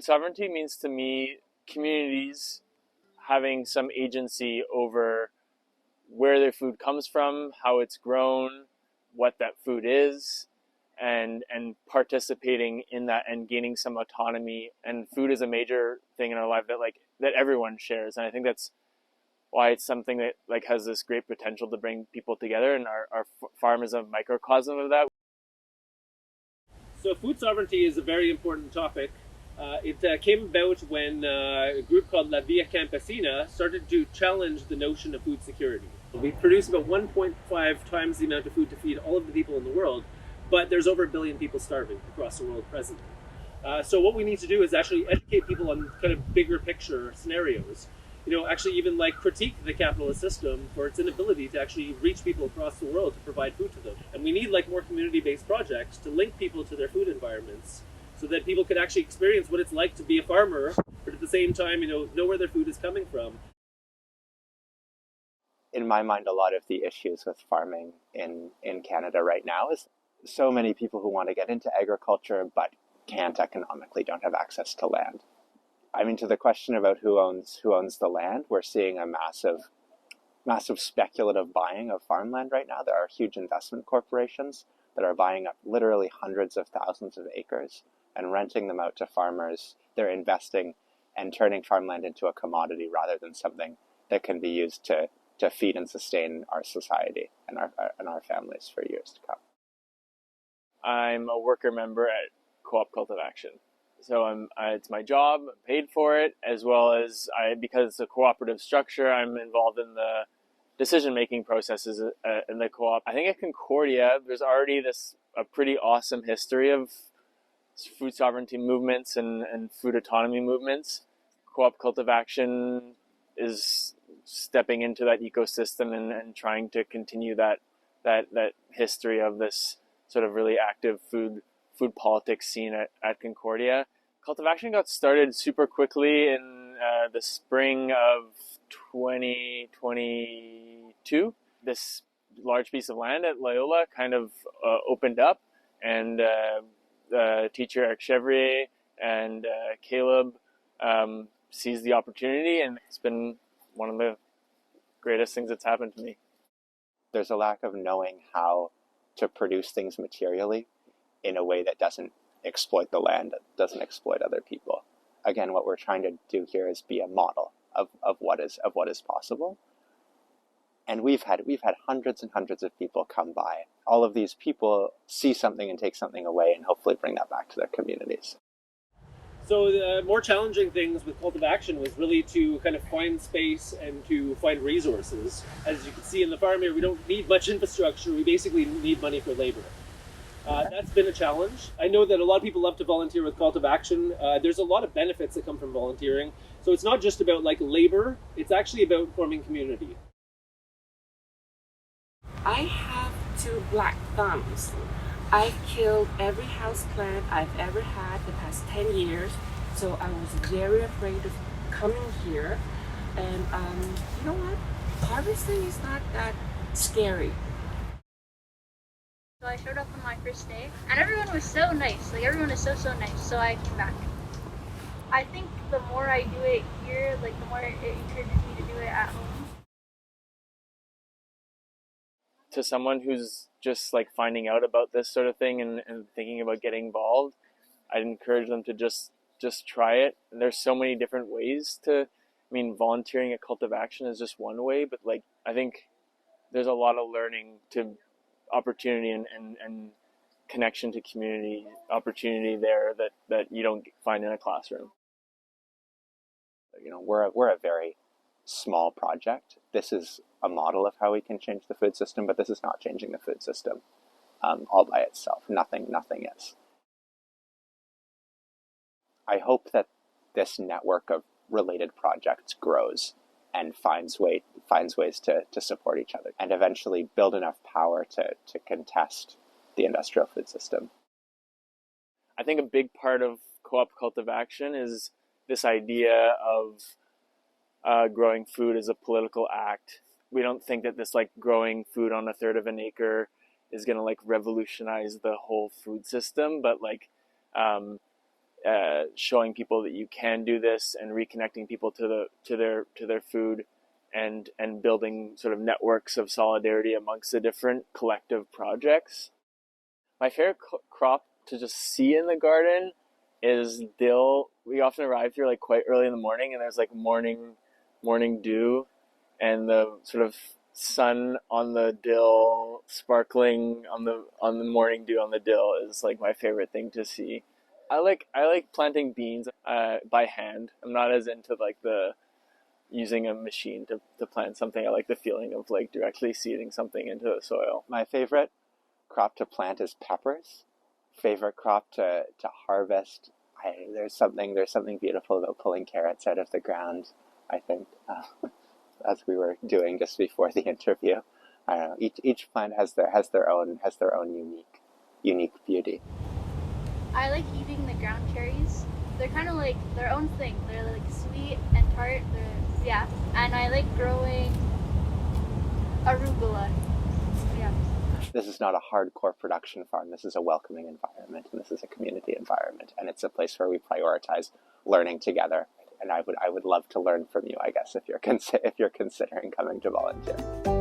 sovereignty means to me communities having some agency over where their food comes from, how it's grown, what that food is, and participating in that and gaining some autonomy. And food is a major thing in our life that everyone shares. And I think that's why it's something that has this great potential to bring people together. And our farm is a microcosm of that. So food sovereignty is a very important topic. It came about when a group called La Via Campesina started to challenge the notion of food security. We produce about 1.5 times the amount of food to feed all of the people in the world, but there's over 1 billion people starving across the world presently. So what we need to do is actually educate people on kind of bigger picture scenarios. Actually even critique the capitalist system for its inability to actually reach people across the world to provide food to them. And we need more community-based projects to link people to their food environments so that people could actually experience what it's like to be a farmer, but at the same time, know where their food is coming from. In my mind, a lot of the issues with farming in Canada right now is so many people who want to get into agriculture but can't economically, don't have access to land. I mean, to the question about who owns the land, we're seeing a massive speculative buying of farmland right now. There are huge investment corporations that are buying up literally hundreds of thousands of acres and renting them out to farmers. They're investing and turning farmland into a commodity rather than something that can be used to feed and sustain our society and our families for years to come. I'm a worker member at Coop CultivAction. So it's my job, I'm paid for it, as well as because it's a cooperative structure, I'm involved in the decision-making processes in the co-op. I think at Concordia, there's already a pretty awesome history of food sovereignty movements and food autonomy movements. Coop CultivAction is stepping into that ecosystem and trying to continue that history of this sort of really active food politics scene at Concordia. CultivAction got started super quickly in the spring of 2022. This large piece of land at Loyola kind of opened up, and the teacher Eric Chevrier and Caleb seized the opportunity, and it's been one of the greatest things that's happened to me. There's a lack of knowing how to produce things materially in a way that doesn't exploit the land, that doesn't exploit other people. Again, what we're trying to do here is be a model of what is possible. And we've had hundreds and hundreds of people come by. All of these people see something and take something away and hopefully bring that back to their communities. So the more challenging things with CultivAction was really to kind of find space and to find resources. As you can see in the farm here, we don't need much infrastructure. We basically need money for labor. That's been a challenge. I know that a lot of people love to volunteer with CultivAction. There's a lot of benefits that come from volunteering. So it's not just about labor, it's actually about forming community. I have 2 black thumbs. I've killed every houseplant I've ever had the past 10 years, so I was very afraid of coming here. And you know what? Harvesting is not that scary. So I showed up on my first day, and everyone was so nice. Everyone is so nice, so I came back. I think the more I do it here, the more it encourages me to do it at home. To someone who's just finding out about this sort of thing and thinking about getting involved, I'd encourage them to just try it. And there's so many different ways volunteering at CultivAction is just one way, but I think there's a lot of learning to opportunity and connection to community opportunity there that you don't find in a classroom. We're a very small project. This is a model of how we can change the food system, but this is not changing the food system all by itself. Nothing is. I hope that this network of related projects grows and finds ways to support each other and eventually build enough power to contest the industrial food system. I think a big part of Co-op CultivAction is this idea of growing food as a political act. We don't think that this growing food on 1/3 of an acre is going to revolutionize the whole food system, but showing people that you can do this and reconnecting people to their food, and building sort of networks of solidarity amongst the different collective projects. My favorite crop to just see in the garden is dill. We often arrive here like quite early in the morning, and there's like morning dew, and the sort of sun on the dill sparkling on the morning dew on the dill is like my favorite thing to see. I like planting beans by hand. I'm not as into like the using a machine to plant something. I like the feeling of like directly seeding something into the soil. My favorite crop to plant is peppers. Favorite crop to harvest. There's something beautiful about pulling carrots out of the ground, I think, as we were doing just before the interview. I don't know. Each plant has their own unique beauty. I like eating the ground cherries. They're kind of like their own thing. They're like sweet and tart. Yeah, and I like growing arugula. Yeah. This is not a hardcore production farm. This is a welcoming environment, and this is a community environment, and it's a place where we prioritize learning together. And I would love to learn from you, I guess, if you're considering coming to volunteer.